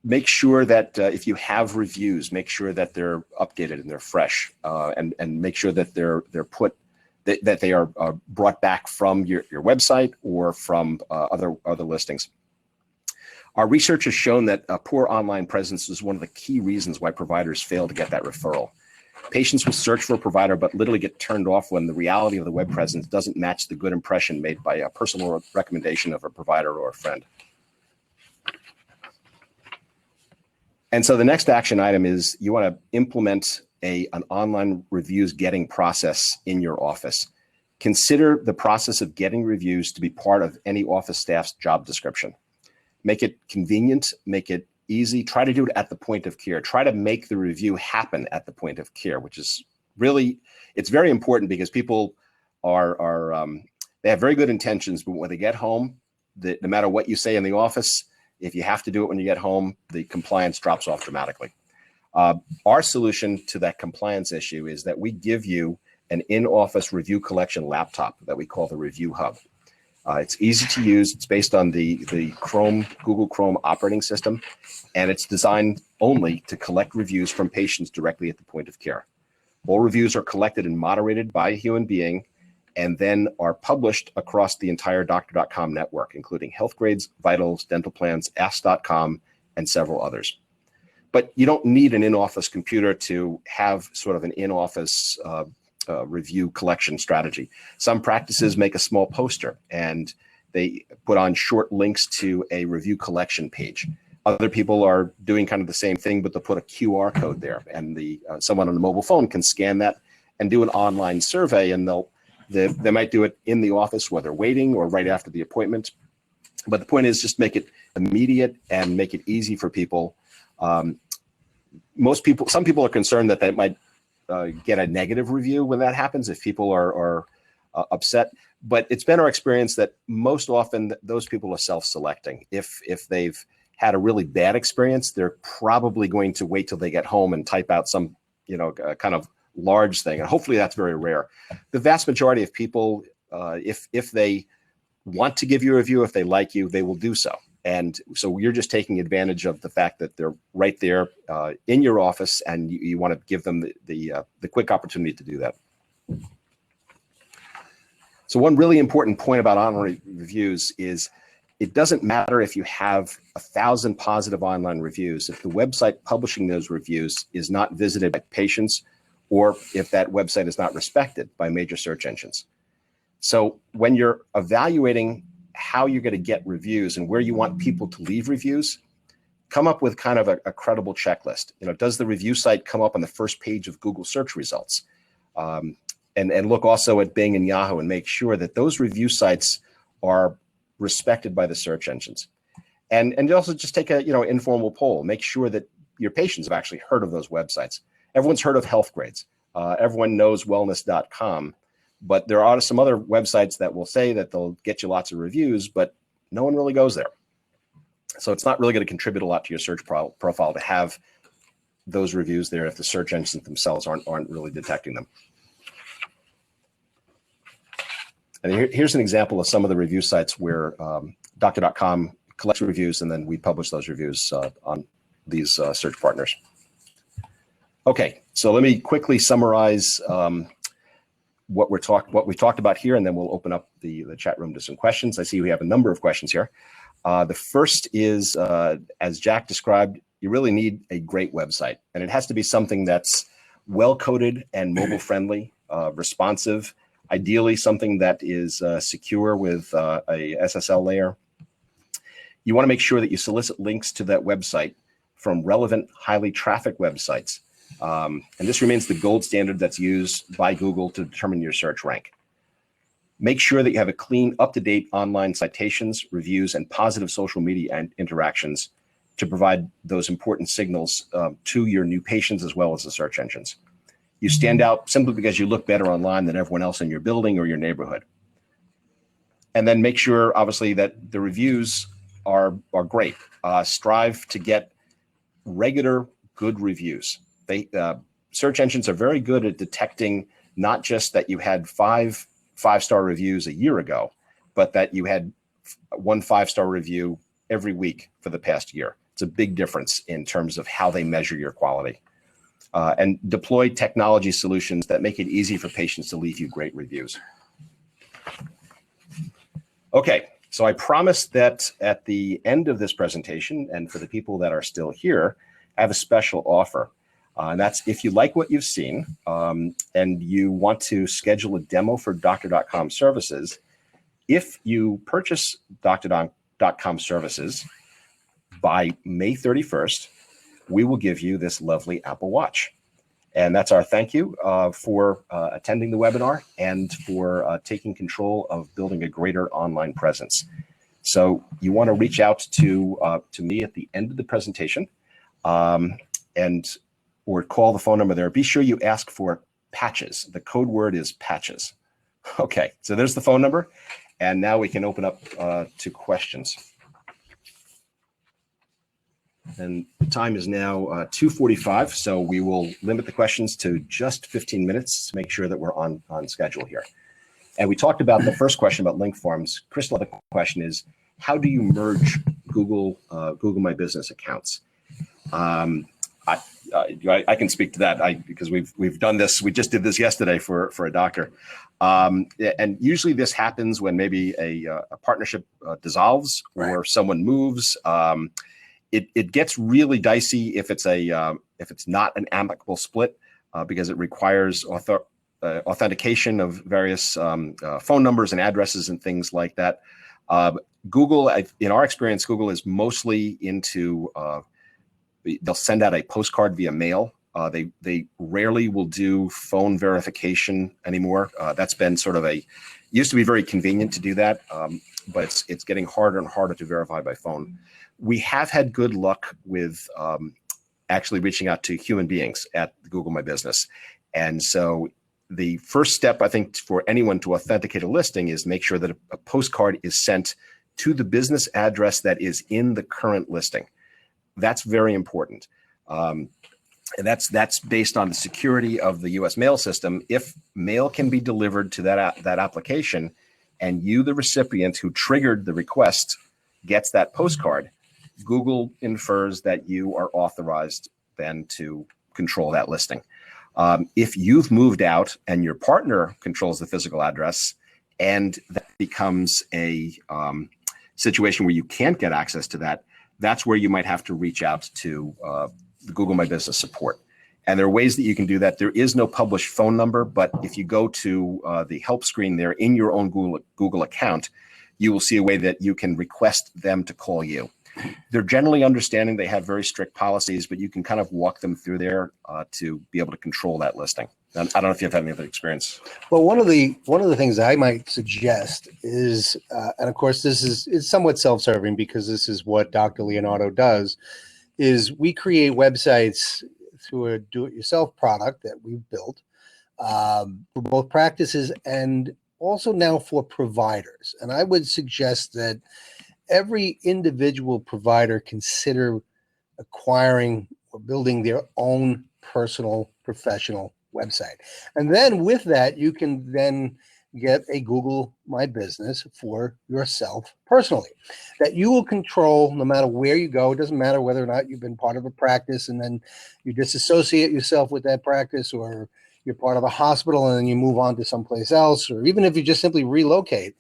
Make sure that if you have reviews, make sure that they're updated and they're fresh, and make sure that that they are brought back from your website or from other listings. Our research has shown that a poor online presence is one of the key reasons why providers fail to get that referral. Patients will search for a provider but literally get turned off when the reality of the web presence doesn't match the good impression made by a personal recommendation of a provider or a friend. And so the next action item is you want to implement an online reviews getting process in your office. Consider the process of getting reviews to be part of any office staff's job description. Make it convenient, make it easy. Try to do it at the point of care. Try to make the review happen at the point of care, which is really, it's very important because people they have very good intentions, but when they get home, no matter what you say in the office, if you have to do it when you get home, the compliance drops off dramatically. Our solution to that compliance issue is that we give you an in-office review collection laptop that we call the Review Hub. It's easy to use. It's based on the Google Chrome operating system, and it's designed only to collect reviews from patients directly at the point of care. All reviews are collected and moderated by a human being, and then are published across the entire Doctor.com network, including Health Grades, Vitals, Dental Plans, Ask.com, and several others. But you don't need an in-office computer to have sort of an in-office review collection strategy. Some practices make a small poster and they put on short links to a review collection page. Other people are doing kind of the same thing, but they'll put a QR code there, and someone on a mobile phone can scan that and do an online survey, and they might do it in the office while they're waiting or right after the appointment. But the point is just make it immediate and make it easy for people. Some people are concerned that they might get a negative review when that happens if people are upset. But it's been our experience that most often those people are self-selecting. If they've had a really bad experience, they're probably going to wait till they get home and type out some, kind of large thing. And hopefully that's very rare. The vast majority of people, if they want to give you a review, if they like you, they will do so. And so you're just taking advantage of the fact that they're right there in your office, and you want to give them the quick opportunity to do that. So one really important point about online reviews is it doesn't matter if you have 1,000 positive online reviews if the website publishing those reviews is not visited by patients, or if that website is not respected by major search engines. So when you're evaluating how you're going to get reviews and where you want people to leave reviews, come up with kind of a credible checklist. Does the review site come up on the first page of Google search results? And look also at Bing and Yahoo and make sure that those review sites are respected by the search engines. And also just take a informal poll. Make sure that your patients have actually heard of those websites. Everyone's heard of Health Grades. Everyone knows wellness.com. But there are some other websites that will say that they'll get you lots of reviews, but no one really goes there. So it's not really going to contribute a lot to your search profile to have those reviews there if the search engines themselves aren't really detecting them. And here's an example of some of the review sites where Doctor.com collects reviews, and then we publish those reviews on these search partners. Okay, so let me quickly summarize what we've talked about here, and then we'll open up the chat room to some questions. I see we have a number of questions here. The first is, as Jack described, you really need a great website, and it has to be something that's well-coded and mobile-friendly, responsive, ideally something that is secure with a SSL layer. You want to make sure that you solicit links to that website from relevant, highly trafficked websites. And this remains the gold standard that's used by Google to determine your search rank. Make sure that you have a clean, up-to-date online citations, reviews, and positive social media interactions to provide those important signals to your new patients as well as the search engines. You stand out simply because you look better online than everyone else in your building or your neighborhood. And then make sure, obviously, that the reviews are great. Strive to get regular, good reviews. Search engines are very good at detecting not just that you had five-star reviews a year ago, but that you had one 5-star review every week for the past year. It's a big difference in terms of how they measure your quality. And deploy technology solutions that make it easy for patients to leave you great reviews. Okay, so I promised that at the end of this presentation, and for the people that are still here, I have a special offer. And that's if you like what you've seen and you want to schedule a demo for Doctor.com services, if you purchase Doctor.com services by May 31st, we will give you this lovely Apple Watch. And that's our thank you for attending the webinar and for taking control of building a greater online presence. So you want to reach out to me at the end of the presentation, or call the phone number there. Be sure you ask for patches. The code word is patches. Okay, so there's the phone number. And now we can open up to questions. And the time is now 2:45, so we will limit the questions to just 15 minutes to make sure that we're on schedule here. And we talked about the first question about link farms. Crystal, the question is, how do you merge Google My Business accounts? I can speak to that because we've done this. We just did this yesterday for a doctor. And usually this happens when maybe a partnership dissolves, right, or someone moves. It gets really dicey if it's not an amicable split, because it requires authentication of various phone numbers and addresses and things like that. Google, in our experience, Google is mostly into they'll send out a postcard via mail. They rarely will do phone verification anymore. That's been sort of used to be very convenient to do that, but it's getting harder and harder to verify by phone. We have had good luck with actually reaching out to human beings at Google My Business. And so the first step, I think, for anyone to authenticate a listing is make sure that a postcard is sent to the business address that is in the current listing. That's very important. And that's based on the security of the US mail system. If mail can be delivered to that application, and you, the recipient who triggered the request, gets that postcard, Google infers that you are authorized then to control that listing. If you've moved out and your partner controls the physical address, and that becomes a situation where you can't get access to that, that's where you might have to reach out to the Google My Business support. And there are ways that you can do that. There is no published phone number, but if you go to the help screen there in your own Google account, you will see a way that you can request them to call you. They're generally understanding. They have very strict policies, but you can kind of walk them through there to be able to control that listing. And I don't know if you've had any other experience. Well, one of the things I might suggest is, and of course this is somewhat self-serving because this is what Dr. Leonardo does, is we create websites through a do-it-yourself product that we've built for both practices and also now for providers. And I would suggest that every individual provider consider acquiring or building their own personal professional website. And then with that, you can then get a Google My Business for yourself personally that you will control no matter where you go. It doesn't matter whether or not you've been part of a practice and then you disassociate yourself with that practice, or you're part of a hospital and then you move on to someplace else, or even if you just simply relocate.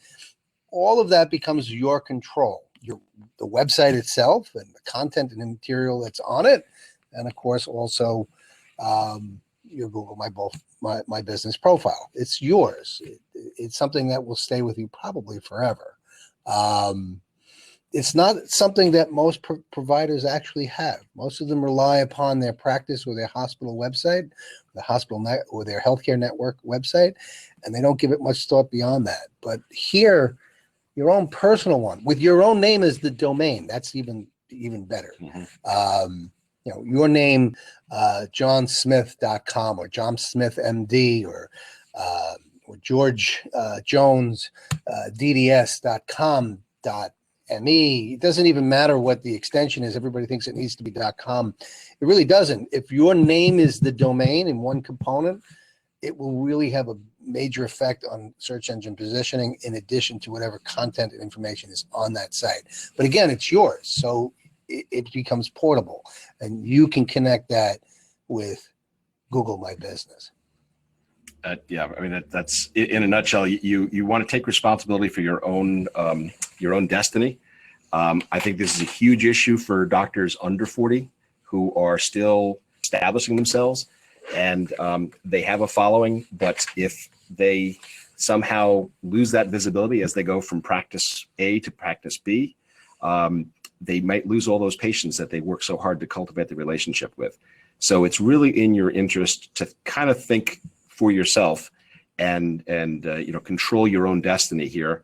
All of that becomes your control. The website itself and the content and the material that's on it, and of course also your Google My Business profile. It's yours. It's something that will stay with you probably forever. It's not something that most providers actually have. Most of them rely upon their practice or their hospital website, the hospital or their healthcare network website, and they don't give it much thought beyond that. But here, your own personal one with your own name as the domain, that's even better. Mm-hmm. Your name, johnsmith.com or John Smith MD or George Jones DDS.com.me. It doesn't even matter what the extension is. Everybody thinks it needs to be .com. It really doesn't. If your name is the domain in one component, it will really have a major effect on search engine positioning in addition to whatever content and information is on that site. But again, it's yours. So it becomes portable and you can connect that with Google My Business. Yeah, I mean, that's in a nutshell. You want to take responsibility for your own destiny. I think this is a huge issue for doctors under 40 who are still establishing themselves, and they have a following. But if they somehow lose that visibility as they go from practice A to practice B, they might lose all those patients that they work so hard to cultivate the relationship with. So it's really in your interest to kind of think for yourself and control your own destiny here,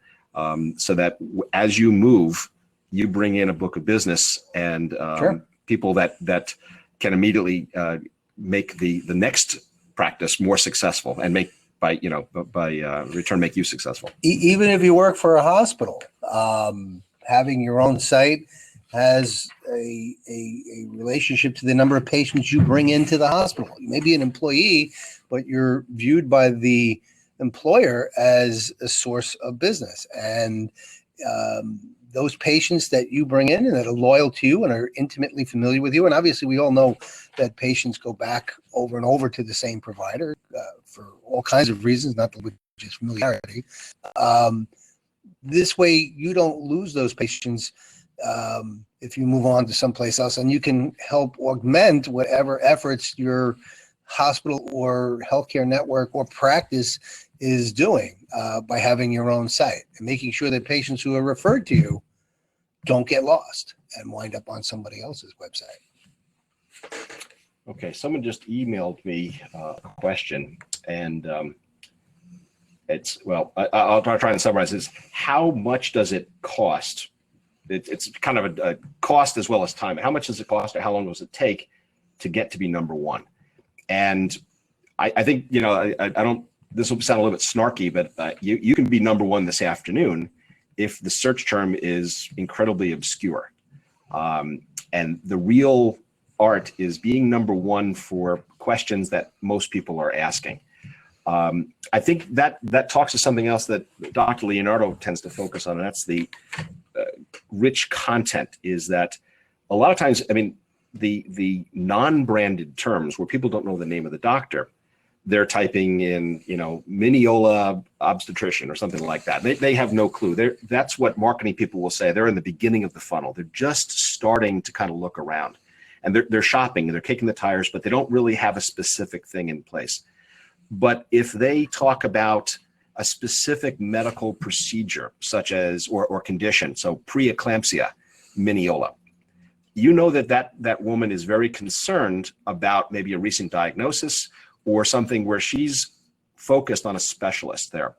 so that as you move, you bring in a book of business and Sure. people that can immediately make the next practice more successful and make by return make you successful. Even if you work for a hospital, having your own site has a relationship to the number of patients you bring into the hospital. You may be an employee, but you're viewed by the employer as a source of business. And those patients that you bring in and that are loyal to you and are intimately familiar with you, and obviously we all know that patients go back over and over to the same provider for all kinds of reasons, not just familiarity. This way you don't lose those patients if you move on to someplace else, and you can help augment whatever efforts your hospital or healthcare network or practice is doing by having your own site and making sure that patients who are referred to you don't get lost and wind up on somebody else's website. Okay, someone just emailed me a question, and I'll try and summarize this. How much does it cost? It's kind of a cost as well as time. How much does it cost, or how long does it take to get to be number one? And I think, I don't, this will sound a little bit snarky, but you can be number one this afternoon if the search term is incredibly obscure. And the real art is being number one for questions that most people are asking. I think that talks to something else that Dr. Leonardo tends to focus on, and that's the rich content. Is that a lot of times, I mean, the non-branded terms where people don't know the name of the doctor, they're typing in, Mineola obstetrician or something like that. They have no clue. That's what marketing people will say. They're in the beginning of the funnel. They're just starting to kind of look around, and they're shopping and they're kicking the tires, but they don't really have a specific thing in place. But if they talk about a specific medical procedure, such as or condition, so preeclampsia, Mineola, that woman is very concerned about maybe a recent diagnosis or something where she's focused on a specialist there.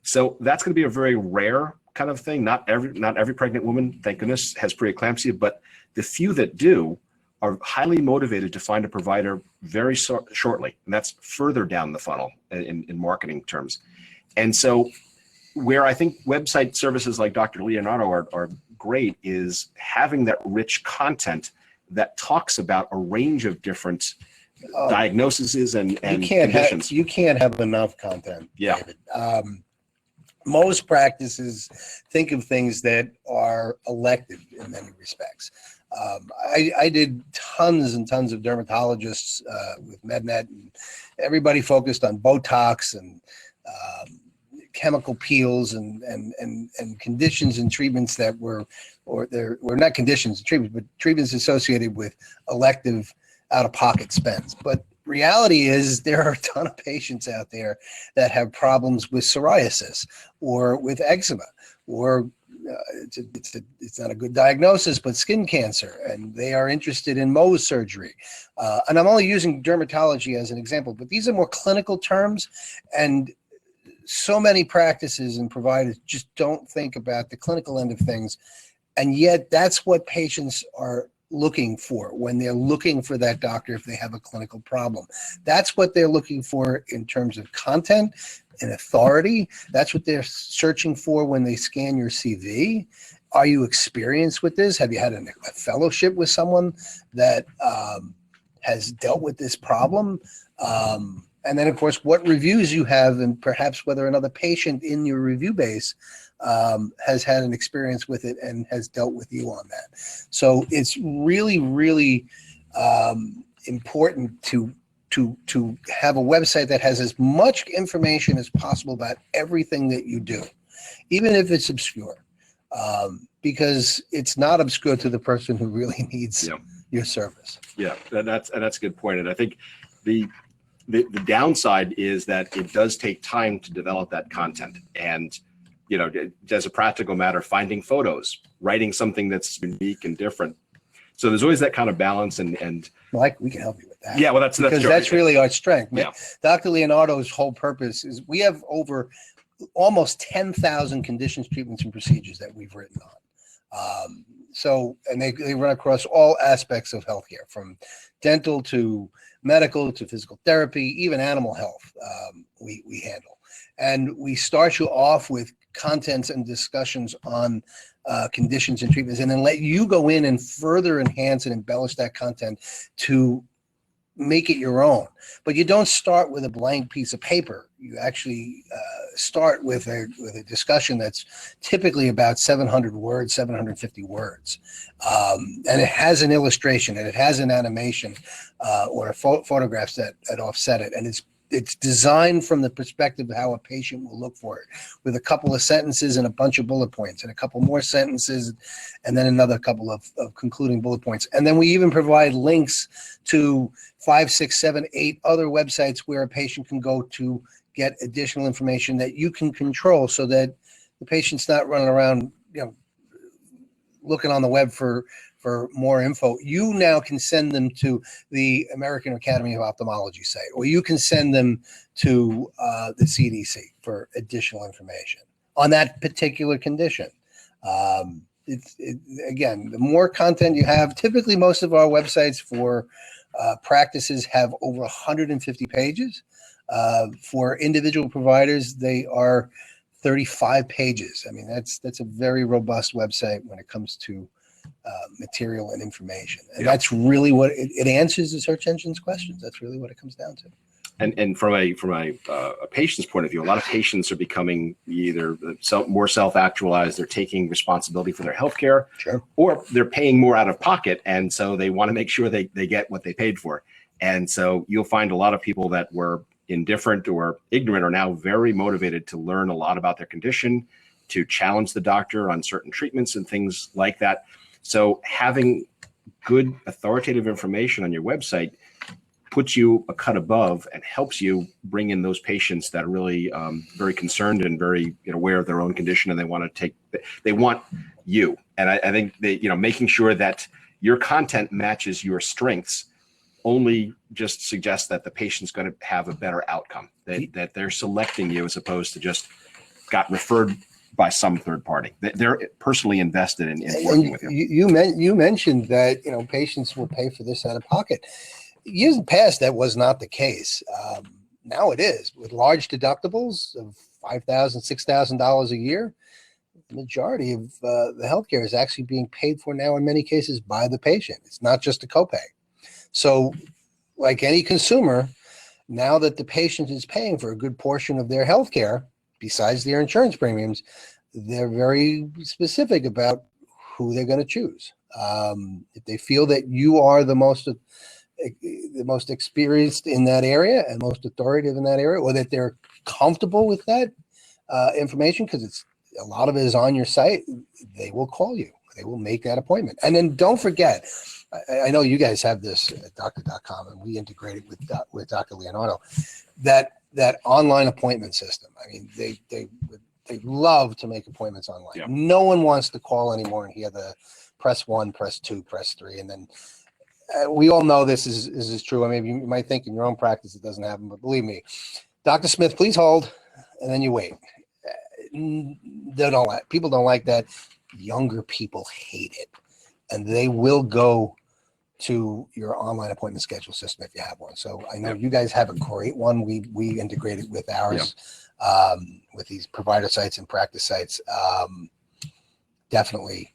So that's going to be a very rare kind of thing. Not every pregnant woman, thank goodness, has preeclampsia, but the few that do are highly motivated to find a provider very shortly. And that's further down the funnel in marketing terms. And so where I think website services like Dr. Leonardo are great is having that rich content that talks about a range of different diagnoses and conditions. You can't have enough content. Yeah. David. Most practices think of things that are elective in many respects. I did tons and tons of dermatologists with MedNet, and everybody focused on Botox and chemical peels and conditions and treatments that were not conditions and treatments, but treatments associated with elective out-of-pocket spends. But reality is there are a ton of patients out there that have problems with psoriasis or with eczema, or it's not a good diagnosis, but skin cancer, and they are interested in Mohs surgery. And I'm only using dermatology as an example, but these are more clinical terms, and so many practices and providers just don't think about the clinical end of things. And yet that's what patients are looking for when they're looking for that doctor if they have a clinical problem. That's what they're looking for in terms of content and authority. That's what they're searching for when they scan your CV. Are you experienced with this? Have you had a fellowship with someone that has dealt with this problem? And then, of course, what reviews you have, and perhaps whether another patient in your review base has had an experience with it and has dealt with you on that. So it's really, really important to have a website that has as much information as possible about everything that you do, even if it's obscure, because it's not obscure to the person who really needs your service. Yeah, and that's a good point. And I think the downside is that it does take time to develop that content. And as a practical matter, finding photos, writing something that's unique and different. So there's always that kind of balance. And Mike, we can help you with that. Yeah, well, that's because that's really our strength. Yeah. Dr. Leonardo's whole purpose is we have over almost 10,000 conditions, treatments, and procedures that we've written on. And they run across all aspects of healthcare, from dental to medical to physical therapy, even animal health. We handle, and we start you off with contents and discussions on conditions and treatments, and then let you go in and further enhance and embellish that content to make it your own. But you don't start with a blank piece of paper. You actually start with a discussion that's typically about 700 words, 750 words. And it has an illustration, and it has an animation or photographs that offset it. And it's designed from the perspective of how a patient will look for it, with a couple of sentences and a bunch of bullet points and a couple more sentences and then another couple of concluding bullet points. And then we even provide links to 5, 6, 7, 8 other websites where a patient can go to get additional information that you can control, so that the patient's not running around, looking on the web for more info. You now can send them to the American Academy of Ophthalmology site, or you can send them to the CDC for additional information on that particular condition. Again, the more content you have, typically most of our websites for practices have over 150 pages. For individual providers, they are 35 pages. I mean, that's a very robust website when it comes to material and information. And that's really what it answers the search engine's questions. That's really what it comes down to. And from a patient's point of view, a lot of patients are becoming either more self-actualized, they're taking responsibility for their healthcare, sure, or they're paying more out of pocket, and so they want to make sure they get what they paid for. And so you'll find a lot of people that were indifferent or ignorant are now very motivated to learn a lot about their condition, to challenge the doctor on certain treatments and things like that. So having good authoritative information on your website puts you a cut above and helps you bring in those patients that are really very concerned and very aware of their own condition, and they want you. And I think making sure that your content matches your strengths only just suggests that the patient's going to have a better outcome, that they're selecting you as opposed to just got referred by some third party. They're personally invested in working with you. You mentioned that patients will pay for this out of pocket. Years in the past, that was not the case. Now it is. With large deductibles of $5,000, $6,000 a year, the majority of the healthcare is actually being paid for now in many cases by the patient. It's not just a copay. So like any consumer, now that the patient is paying for a good portion of their healthcare, besides their insurance premiums, they're very specific about who they're going to choose. If they feel that you are the most experienced in that area and most authoritative in that area, or that they're comfortable with that information, because a lot of it is on your site, they will call you. They will make that appointment. And then don't forget, I know you guys have this at doctor.com, and we integrate it with Dr. Leonardo, that online appointment system. I mean, they love to make appointments online. Yeah. No one wants to call anymore and hear the press 1, press 2, press 3, and then we all know this is true. I mean, you might think in your own practice it doesn't happen, but believe me, Dr. Smith, please hold, and then you wait. People don't like that. Younger people hate it, and they will go to your online appointment schedule system if you have one. So I know you guys have a great one. We integrated with ours, with these provider sites and practice sites. Definitely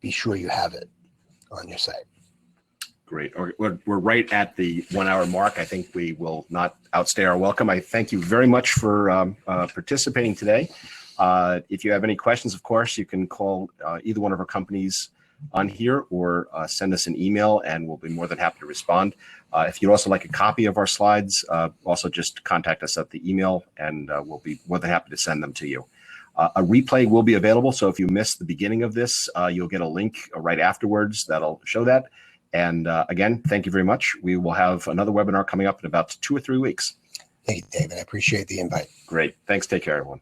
be sure you have it on your site. Great. We're right at the 1 hour mark. I think we will not outstay our welcome. I thank you very much for participating today. If you have any questions, of course, you can call either one of our companies on here, or send us an email, and we'll be more than happy to respond. If you'd also like a copy of our slides, also just contact us at the email, and we'll be more than happy to send them to you. A replay will be available, so if you missed the beginning of this, you'll get a link right afterwards that'll show that. And again, thank you very much. We will have another webinar coming up in about 2 or 3 weeks. Thank you, David. I appreciate the invite. Great. Thanks. Take care, everyone.